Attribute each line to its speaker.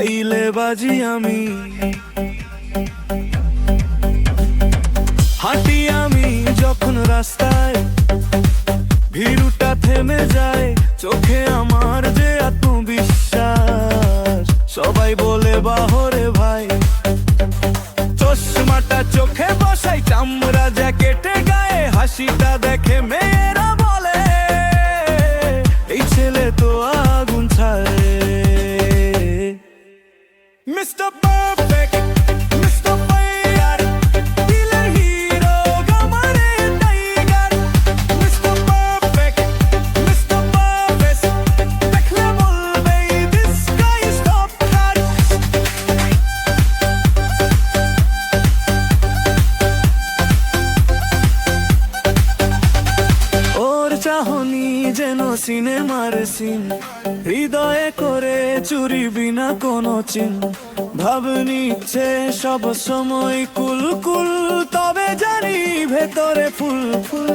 Speaker 1: চাইলে বাজি আমি, হাঁটি আমি যখন রাস্তায়, ভিড়টা থেমে যায় চোখে আমার যে আত্মবিশ্বাস। সবাই বলে বাহরে ভাই, চশমাটা চোখে বসাই, চামড়া জ্যাকেটে গায়ে, হাসিটা দেখে মেয়েরা বলে এই ছেলে তো আগুন ছাড়ে। মিস্টার পারফেক্ট, মিস্টার ফায়ার, দিলের হিরো, গামারে tiger. Mister perfect, mister perfect, দেখলে বলবে this guy is top class. ওর চাহনি যেন সিনেমার সিন, হৃদয়ে করে চুরি বিনা কোনো চিন। ভাব নিচ্ছে সব সময় কুল কুল, তবে জানি ভেতরে ফুল ফুল।